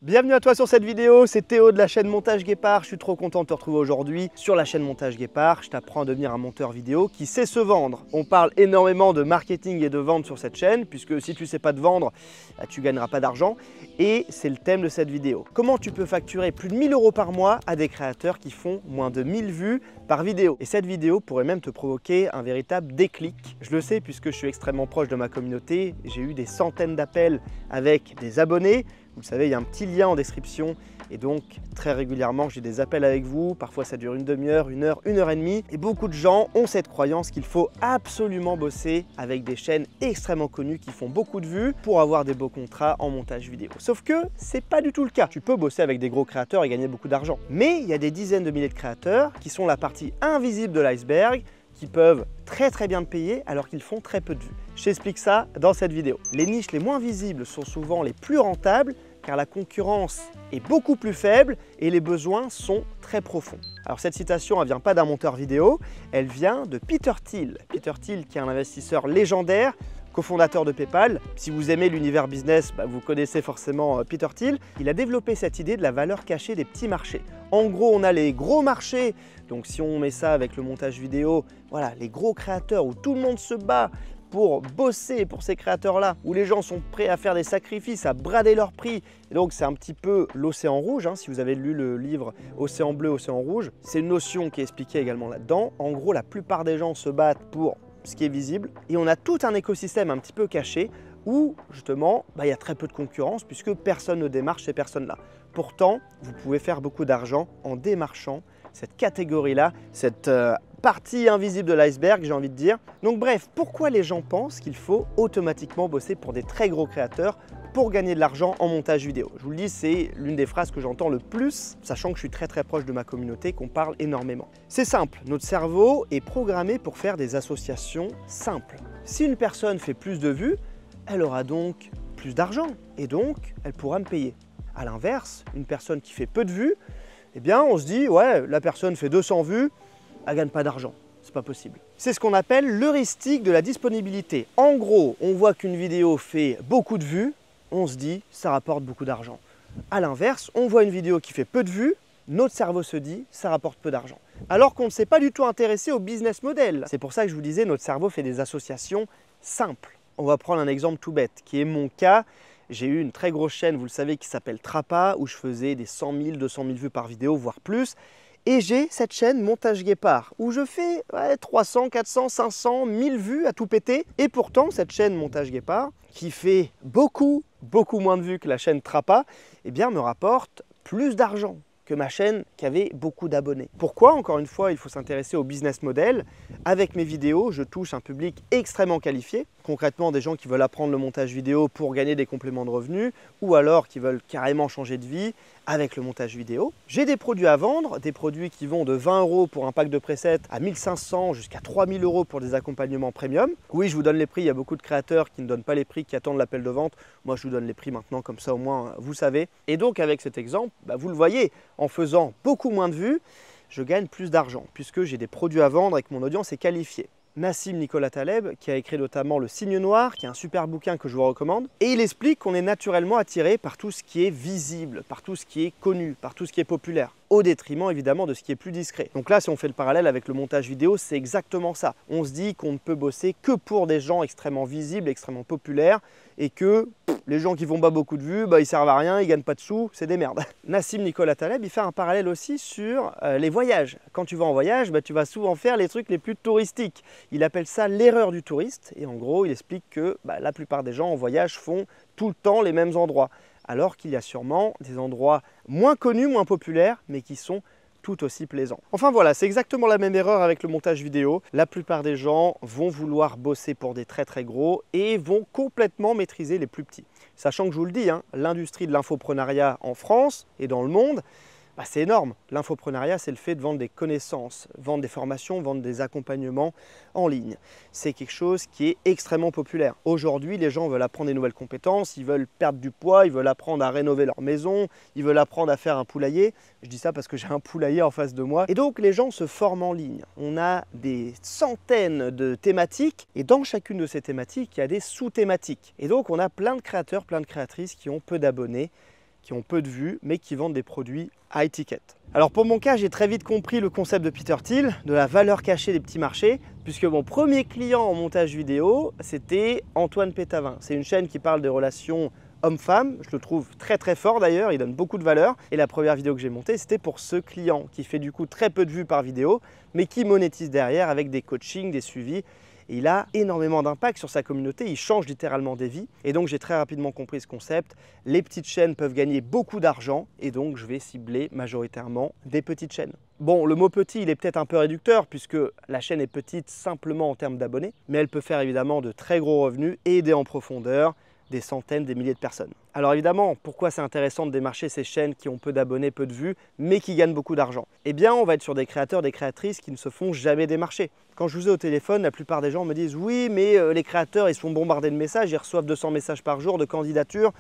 Bienvenue à toi sur cette vidéo, c'est Théo de la chaîne Montage Guépard. Je suis trop content de te retrouver aujourd'hui sur la chaîne Montage Guépard. Je t'apprends à devenir un monteur vidéo qui sait se vendre. On parle énormément de marketing et de vente sur cette chaîne, puisque si tu ne sais pas te vendre, tu ne gagneras pas d'argent. Et c'est le thème de cette vidéo. Comment tu peux facturer plus de 1000 € par mois à des créateurs qui font moins de 1000 vues par vidéo. Et cette vidéo pourrait même te provoquer un véritable déclic. Je le sais puisque je suis extrêmement proche de ma communauté. J'ai eu des centaines d'appels avec des abonnés. Vous le savez, il y a un petit lien en description et donc très régulièrement j'ai des appels avec vous, parfois ça dure une demi-heure, une heure et demie et beaucoup de gens ont cette croyance qu'il faut absolument bosser avec des chaînes extrêmement connues qui font beaucoup de vues pour avoir des beaux contrats en montage vidéo. Sauf que c'est pas du tout le cas. Tu peux bosser avec des gros créateurs et gagner beaucoup d'argent. Mais il y a des dizaines de milliers de créateurs qui sont la partie invisible de l'iceberg, qui peuvent très bien te payer alors qu'ils font très peu de vues. Je t'explique ça dans cette vidéo. Les niches les moins visibles sont souvent les plus rentables car la concurrence est beaucoup plus faible et les besoins sont très profonds. Alors cette citation, elle vient pas d'un monteur vidéo, elle vient de Peter Thiel. Peter Thiel qui est un investisseur légendaire, cofondateur de PayPal. Si vous aimez l'univers business, vous connaissez forcément Peter Thiel. Il a développé cette idée de la valeur cachée des petits marchés. En gros, on a les gros marchés. Donc si on met ça avec le montage vidéo, voilà, les gros créateurs où tout le monde se bat pour bosser pour ces créateurs-là, où les gens sont prêts à faire des sacrifices, à brader leur prix. Et donc c'est un petit peu l'océan rouge, si vous avez lu le livre Océan bleu, Océan rouge. C'est une notion qui est expliquée également là-dedans. En gros, la plupart des gens se battent pour ce qui est visible. Et on a tout un écosystème un petit peu caché où justement, il y a très peu de concurrence puisque personne ne démarche ces personnes-là. Pourtant, vous pouvez faire beaucoup d'argent en démarchant cette catégorie-là, cette partie invisible de l'iceberg, j'ai envie de dire. Donc bref, pourquoi les gens pensent qu'il faut automatiquement bosser pour des très gros créateurs pour gagner de l'argent en montage vidéo? Je vous le dis, c'est l'une des phrases que j'entends le plus, sachant que je suis très proche de ma communauté, qu'on parle énormément. C'est simple, notre cerveau est programmé pour faire des associations simples. Si une personne fait plus de vues, elle aura donc plus d'argent et donc elle pourra me payer. A l'inverse, une personne qui fait peu de vues, eh bien on se dit, ouais, la personne fait 200 vues, elle ne gagne pas d'argent. C'est pas possible. C'est ce qu'on appelle l'heuristique de la disponibilité. En gros, on voit qu'une vidéo fait beaucoup de vues, on se dit, ça rapporte beaucoup d'argent. A l'inverse, on voit une vidéo qui fait peu de vues, notre cerveau se dit, ça rapporte peu d'argent. Alors qu'on ne s'est pas du tout intéressé au business model. C'est pour ça que je vous disais, notre cerveau fait des associations simples. On va prendre un exemple tout bête, qui est mon cas. J'ai eu une très grosse chaîne, vous le savez, qui s'appelle Trapa, où je faisais des 100 000, 200 000 vues par vidéo, voire plus. Et j'ai cette chaîne Montage Guépard, où je fais 300, 400, 500, 1000 vues à tout péter. Et pourtant, cette chaîne Montage Guépard, qui fait beaucoup moins de vues que la chaîne Trapa, eh bien, me rapporte plus d'argent que ma chaîne qui avait beaucoup d'abonnés. Pourquoi? Encore une fois, il faut s'intéresser au business model. Avec mes vidéos, je touche un public extrêmement qualifié. Concrètement, des gens qui veulent apprendre le montage vidéo pour gagner des compléments de revenus ou alors qui veulent carrément changer de vie avec le montage vidéo. J'ai des produits à vendre, des produits qui vont de 20 € pour un pack de presets à 1500 jusqu'à 3000 € pour des accompagnements premium. Oui, je vous donne les prix, il y a beaucoup de créateurs qui ne donnent pas les prix, qui attendent l'appel de vente. Moi, je vous donne les prix maintenant, comme ça au moins vous savez. Et donc avec cet exemple, vous le voyez, en faisant beaucoup moins de vues, je gagne plus d'argent puisque j'ai des produits à vendre et que mon audience est qualifiée. Nassim Nicolas Taleb, qui a écrit notamment Le Cygne Noir, qui est un super bouquin que je vous recommande. Et il explique qu'on est naturellement attiré par tout ce qui est visible, par tout ce qui est connu, par tout ce qui est populaire, au détriment évidemment de ce qui est plus discret. Donc là, si on fait le parallèle avec le montage vidéo, c'est exactement ça. On se dit qu'on ne peut bosser que pour des gens extrêmement visibles, extrêmement populaires, et que les gens qui font pas beaucoup de vues, ils servent à rien, ils gagnent pas de sous, c'est des merdes. Nassim Nicolas Taleb, il fait un parallèle aussi sur les voyages. Quand tu vas en voyage, tu vas souvent faire les trucs les plus touristiques. Il appelle ça l'erreur du touriste, et en gros, il explique que la plupart des gens en voyage font tout le temps les mêmes endroits, alors qu'il y a sûrement des endroits moins connus, moins populaires, mais qui sont tout aussi plaisants. Enfin voilà, c'est exactement la même erreur avec le montage vidéo. La plupart des gens vont vouloir bosser pour des très gros et vont complètement maîtriser les plus petits. Sachant que je vous le dis, l'industrie de l'infoprenariat en France et dans le monde, c'est énorme. L'infoprenariat, c'est le fait de vendre des connaissances, vendre des formations, vendre des accompagnements en ligne. C'est quelque chose qui est extrêmement populaire. Aujourd'hui, les gens veulent apprendre des nouvelles compétences, ils veulent perdre du poids, ils veulent apprendre à rénover leur maison, ils veulent apprendre à faire un poulailler. Je dis ça parce que j'ai un poulailler en face de moi. Et donc, les gens se forment en ligne. On a des centaines de thématiques et dans chacune de ces thématiques, il y a des sous-thématiques. Et donc, on a plein de créateurs, plein de créatrices qui ont peu d'abonnés, qui ont peu de vues, mais qui vendent des produits high ticket. Alors pour mon cas, j'ai très vite compris le concept de Peter Thiel, de la valeur cachée des petits marchés, puisque mon premier client en montage vidéo, c'était Antoine Pétavin. C'est une chaîne qui parle des relations homme-femme, je le trouve très très fort d'ailleurs, il donne beaucoup de valeur. Et la première vidéo que j'ai montée, c'était pour ce client qui fait du coup très peu de vues par vidéo, mais qui monétise derrière avec des coachings, des suivis. Et il a énormément d'impact sur sa communauté, il change littéralement des vies. Et donc j'ai très rapidement compris ce concept. Les petites chaînes peuvent gagner beaucoup d'argent et donc je vais cibler majoritairement des petites chaînes. Bon, le mot petit, il est peut-être un peu réducteur puisque la chaîne est petite simplement en termes d'abonnés, mais elle peut faire évidemment de très gros revenus et aider en profondeur des centaines, des milliers de personnes. Alors évidemment, pourquoi c'est intéressant de démarcher ces chaînes qui ont peu d'abonnés, peu de vues, mais qui gagnent beaucoup d'argent? Eh bien, on va être sur des créateurs, des créatrices qui ne se font jamais démarcher. Quand je vous ai au téléphone, la plupart des gens me disent « Oui, mais les créateurs, ils se font bombarder de messages, ils reçoivent 200 messages par jour de candidatures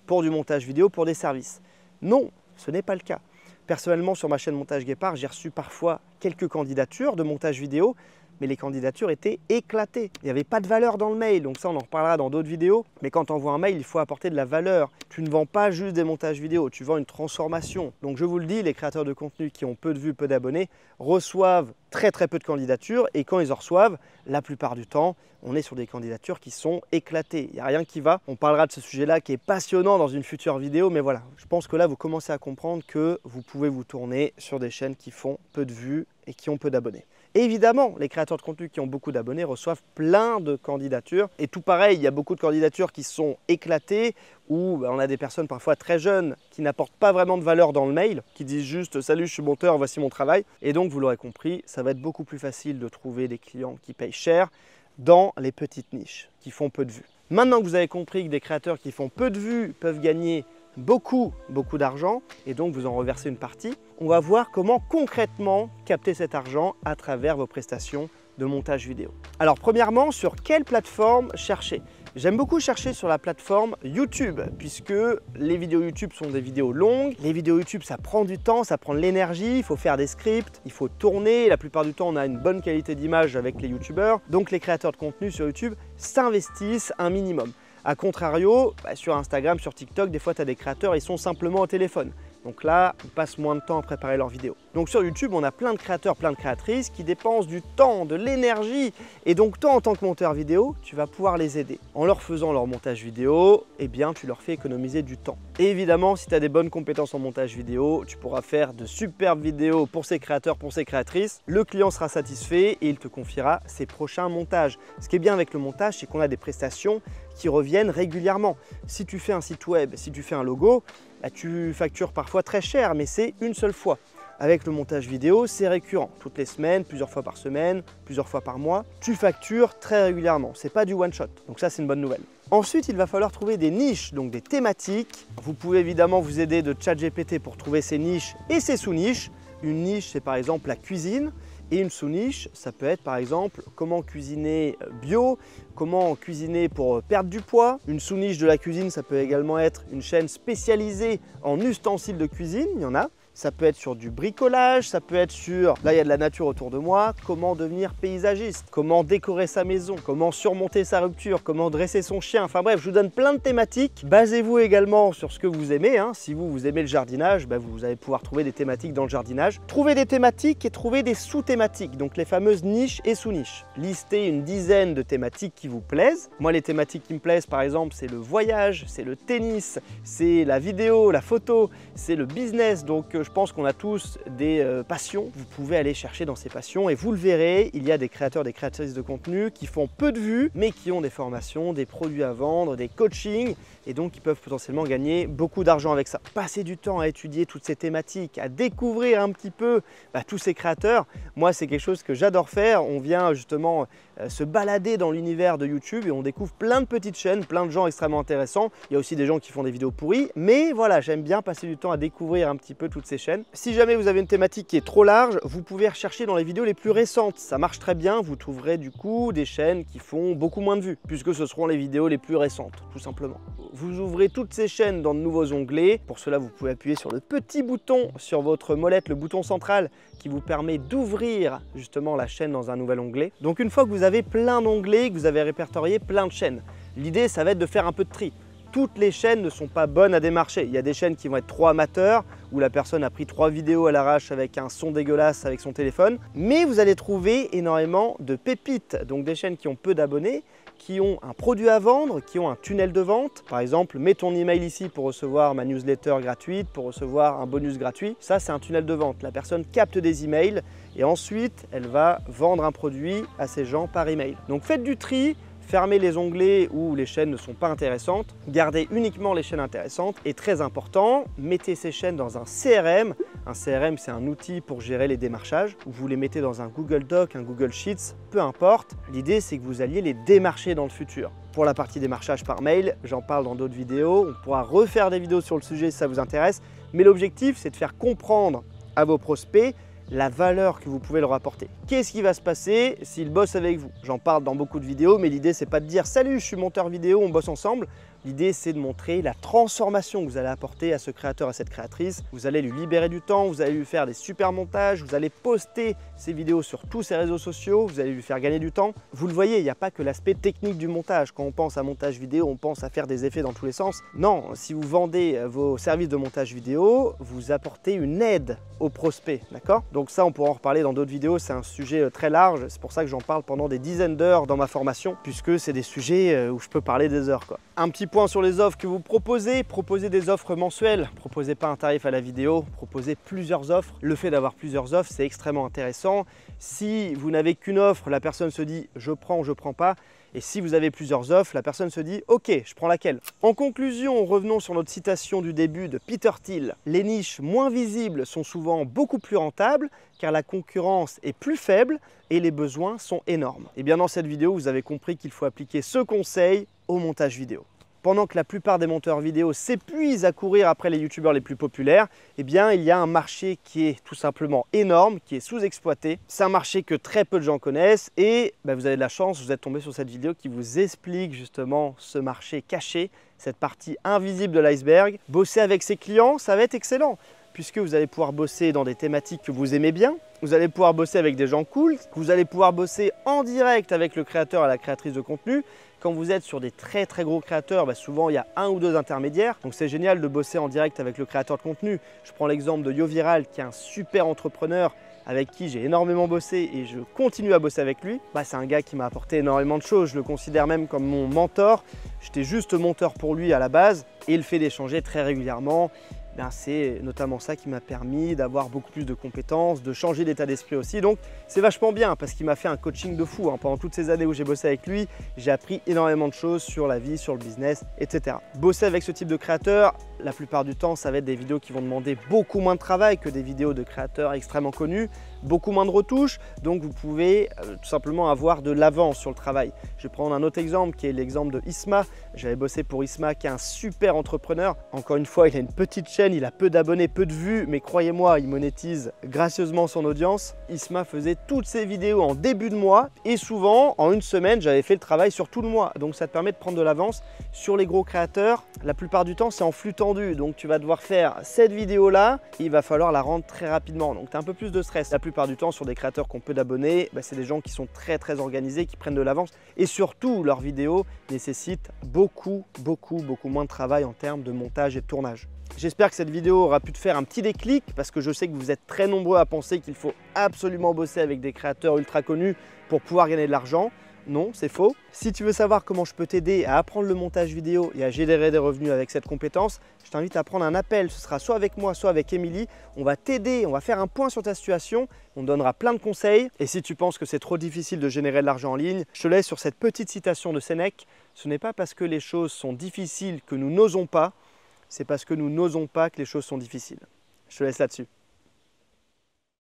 pour du montage vidéo, pour des services. » Non, ce n'est pas le cas. Personnellement, sur ma chaîne Montage Guépard, j'ai reçu parfois quelques candidatures de montage vidéo, mais les candidatures étaient éclatées. Il n'y avait pas de valeur dans le mail, donc ça on en reparlera dans d'autres vidéos. Mais quand tu envoies un mail, il faut apporter de la valeur. Tu ne vends pas juste des montages vidéo, tu vends une transformation. Donc je vous le dis, les créateurs de contenu qui ont peu de vues, peu d'abonnés, reçoivent très peu de candidatures et quand ils en reçoivent, la plupart du temps, on est sur des candidatures qui sont éclatées. Il n'y a rien qui va. On parlera de ce sujet-là qui est passionnant dans une future vidéo, mais voilà, je pense que là, vous commencez à comprendre que vous pouvez vous tourner sur des chaînes qui font peu de vues et qui ont peu d'abonnés. Et évidemment, les créateurs de contenu qui ont beaucoup d'abonnés reçoivent plein de candidatures. Et tout pareil, il y a beaucoup de candidatures qui sont éclatées où on a des personnes parfois très jeunes qui n'apportent pas vraiment de valeur dans le mail, qui disent juste « Salut, je suis monteur, voici mon travail ». Et donc, vous l'aurez compris, ça va être beaucoup plus facile de trouver des clients qui payent cher dans les petites niches, qui font peu de vues. Maintenant que vous avez compris que des créateurs qui font peu de vues peuvent gagner beaucoup d'argent et donc vous en reversez une partie, on va voir comment concrètement capter cet argent à travers vos prestations de montage vidéo. Alors premièrement, sur quelle plateforme chercher? J'aime beaucoup chercher sur la plateforme YouTube puisque les vidéos YouTube sont des vidéos longues. Les vidéos YouTube, ça prend du temps, ça prend de l'énergie, il faut faire des scripts, il faut tourner. La plupart du temps, on a une bonne qualité d'image avec les YouTubeurs. Donc les créateurs de contenu sur YouTube s'investissent un minimum. A contrario, sur Instagram, sur TikTok, des fois tu as des créateurs, ils sont simplement au téléphone. Donc là, ils passent moins de temps à préparer leurs vidéos. Donc sur YouTube, on a plein de créateurs, plein de créatrices qui dépensent du temps, de l'énergie. Et donc toi, en tant que monteur vidéo, tu vas pouvoir les aider. En leur faisant leur montage vidéo, eh bien, tu leur fais économiser du temps. Et évidemment, si tu as des bonnes compétences en montage vidéo, tu pourras faire de superbes vidéos pour ces créateurs, pour ces créatrices. Le client sera satisfait et il te confiera ses prochains montages. Ce qui est bien avec le montage, c'est qu'on a des prestations qui reviennent régulièrement. Si tu fais un site web, si tu fais un logo, tu factures parfois très cher, mais c'est une seule fois. Avec le montage vidéo, c'est récurrent. Toutes les semaines, plusieurs fois par semaine, plusieurs fois par mois. Tu factures très régulièrement. Ce n'est pas du one shot. Donc ça, c'est une bonne nouvelle. Ensuite, il va falloir trouver des niches, donc des thématiques. Vous pouvez évidemment vous aider de ChatGPT pour trouver ces niches et ces sous-niches. Une niche, c'est par exemple la cuisine. Et une sous-niche, ça peut être par exemple comment cuisiner bio, comment cuisiner pour perdre du poids. Une sous-niche de la cuisine, ça peut également être une chaîne spécialisée en ustensiles de cuisine, il y en a. Ça peut être sur du bricolage, ça peut être sur, là il y a de la nature autour de moi, comment devenir paysagiste, comment décorer sa maison, comment surmonter sa rupture, comment dresser son chien. Enfin bref, je vous donne plein de thématiques. Basez-vous également sur ce que vous aimez. Si vous aimez le jardinage, vous allez pouvoir trouver des thématiques dans le jardinage. Trouvez des thématiques et trouvez des sous-thématiques, donc les fameuses niches et sous-niches. Listez une dizaine de thématiques qui vous plaisent. Moi, les thématiques qui me plaisent, par exemple, c'est le voyage, c'est le tennis, c'est la vidéo, la photo, c'est le business. Donc je pense qu'on a tous des passions. Vous pouvez aller chercher dans ces passions et vous le verrez, il y a des créateurs, des créatrices de contenu qui font peu de vues, mais qui ont des formations, des produits à vendre, des coachings et donc ils peuvent potentiellement gagner beaucoup d'argent avec ça. Passer du temps à étudier toutes ces thématiques, à découvrir un petit peu tous ces créateurs, moi c'est quelque chose que j'adore faire. On vient justement se balader dans l'univers de YouTube et on découvre plein de petites chaînes, plein de gens extrêmement intéressants. Il y a aussi des gens qui font des vidéos pourries, mais voilà, j'aime bien passer du temps à découvrir un petit peu toutes ces chaînes. Si jamais vous avez une thématique qui est trop large, vous pouvez rechercher dans les vidéos les plus récentes. Ça marche très bien, vous trouverez du coup des chaînes qui font beaucoup moins de vues, puisque ce seront les vidéos les plus récentes, tout simplement. Vous ouvrez toutes ces chaînes dans de nouveaux onglets. Pour cela, vous pouvez appuyer sur le petit bouton sur votre molette, le bouton central, qui vous permet d'ouvrir justement la chaîne dans un nouvel onglet. Donc une fois que vous avez plein d'onglets, que vous avez répertorié plein de chaînes, l'idée, ça va être de faire un peu de tri. toutes les chaînes ne sont pas bonnes à démarcher. Il y a des chaînes qui vont être trop amateurs, où la personne a pris 3 vidéos à l'arrache avec un son dégueulasse avec son téléphone. Mais vous allez trouver énormément de pépites, donc des chaînes qui ont peu d'abonnés, qui ont un produit à vendre, qui ont un tunnel de vente. Par exemple, mets ton email ici pour recevoir ma newsletter gratuite, pour recevoir un bonus gratuit. Ça, c'est un tunnel de vente. La personne capte des emails et ensuite, elle va vendre un produit à ces gens par email. Donc faites du tri. Fermez les onglets où les chaînes ne sont pas intéressantes, gardez uniquement les chaînes intéressantes et très important, mettez ces chaînes dans un CRM. Un CRM, c'est un outil pour gérer les démarchages. Vous les mettez dans un Google Doc, un Google Sheets, peu importe. L'idée, c'est que vous alliez les démarcher dans le futur. Pour la partie démarchage par mail, j'en parle dans d'autres vidéos. On pourra refaire des vidéos sur le sujet si ça vous intéresse. Mais l'objectif, c'est de faire comprendre à vos prospects la valeur que vous pouvez leur apporter. Qu'est-ce qui va se passer s'ils bossent avec vous? J'en parle dans beaucoup de vidéos, mais l'idée, c'est pas de dire « Salut, je suis monteur vidéo, on bosse ensemble ». L'idée, c'est de montrer la transformation que vous allez apporter à ce créateur, à cette créatrice. Vous allez lui libérer du temps, vous allez lui faire des super montages, vous allez poster ces vidéos sur tous ses réseaux sociaux, vous allez lui faire gagner du temps. Vous le voyez, il n'y a pas que l'aspect technique du montage. Quand on pense à montage vidéo, on pense à faire des effets dans tous les sens. Non, si vous vendez vos services de montage vidéo, vous apportez une aide aux prospects, d'accord? Donc ça, on pourra en reparler dans d'autres vidéos, c'est un sujet très large. C'est pour ça que j'en parle pendant des dizaines d'heures dans ma formation, puisque c'est des sujets où je peux parler des heures, quoi. Un petit point sur les offres que vous proposez, proposez des offres mensuelles, proposez pas un tarif à la vidéo, proposez plusieurs offres. Le fait d'avoir plusieurs offres, c'est extrêmement intéressant. Si vous n'avez qu'une offre, la personne se dit je prends ou je prends pas. Et si vous avez plusieurs offres, la personne se dit ok, je prends laquelle. En conclusion, revenons sur notre citation du début de Peter Thiel. Les niches moins visibles sont souvent beaucoup plus rentables car la concurrence est plus faible et les besoins sont énormes. Et bien dans cette vidéo, vous avez compris qu'il faut appliquer ce conseil au montage vidéo. Pendant que la plupart des monteurs vidéo s'épuisent à courir après les youtubeurs les plus populaires, eh bien, il y a un marché qui est tout simplement énorme, qui est sous-exploité. C'est un marché que très peu de gens connaissent et vous avez de la chance, vous êtes tombé sur cette vidéo qui vous explique justement ce marché caché, cette partie invisible de l'iceberg. Bosser avec ses clients, ça va être excellent puisque vous allez pouvoir bosser dans des thématiques que vous aimez bien, vous allez pouvoir bosser avec des gens cool, vous allez pouvoir bosser en direct avec le créateur et la créatrice de contenu. Quand vous êtes sur des très gros créateurs, souvent il y a 1 ou 2 intermédiaires. Donc c'est génial de bosser en direct avec le créateur de contenu. Je prends l'exemple de YoViral qui est un super entrepreneur avec qui j'ai énormément bossé et je continue à bosser avec lui. C'est un gars qui m'a apporté énormément de choses. Je le considère même comme mon mentor. J'étais juste monteur pour lui à la base et le fait d'échanger très régulièrement, c'est notamment ça qui m'a permis d'avoir beaucoup plus de compétences, de changer d'état d'esprit aussi. Donc c'est vachement bien parce qu'il m'a fait un coaching de fou. Pendant toutes ces années où j'ai bossé avec lui, j'ai appris énormément de choses sur la vie, sur le business, etc. Bosser avec ce type de créateur, la plupart du temps, ça va être des vidéos qui vont demander beaucoup moins de travail que des vidéos de créateurs extrêmement connus, beaucoup moins de retouches, donc vous pouvez tout simplement avoir de l'avance sur le travail. Je vais prendre un autre exemple qui est l'exemple de Isma. J'avais bossé pour Isma qui est un super entrepreneur. Encore une fois, il a une petite chaîne, il a peu d'abonnés, peu de vues, mais croyez-moi, il monétise gracieusement son audience. Isma faisait toutes ses vidéos en début de mois et souvent, en une semaine, j'avais fait le travail sur tout le mois. Donc ça te permet de prendre de l'avance sur les gros créateurs. La plupart du temps, c'est en flux tendu. Donc tu vas devoir faire cette vidéo-là, il va falloir la rendre très rapidement. Donc tu as un peu plus de stress. La plupart du temps, sur des créateurs qui ont peu d'abonnés, c'est des gens qui sont très organisés, qui prennent de l'avance. Et surtout, leurs vidéos nécessitent beaucoup moins de travail en termes de montage et de tournage. J'espère que cette vidéo aura pu te faire un petit déclic parce que je sais que vous êtes très nombreux à penser qu'il faut absolument bosser avec des créateurs ultra connus pour pouvoir gagner de l'argent. Non, c'est faux. Si tu veux savoir comment je peux t'aider à apprendre le montage vidéo et à générer des revenus avec cette compétence, je t'invite à prendre un appel. Ce sera soit avec moi, soit avec Émilie. On va t'aider, on va faire un point sur ta situation, on te donnera plein de conseils. Et si tu penses que c'est trop difficile de générer de l'argent en ligne, je te laisse sur cette petite citation de Sénèque. Ce n'est pas parce que les choses sont difficiles que nous n'osons pas, c'est parce que nous n'osons pas que les choses sont difficiles. Je te laisse là-dessus.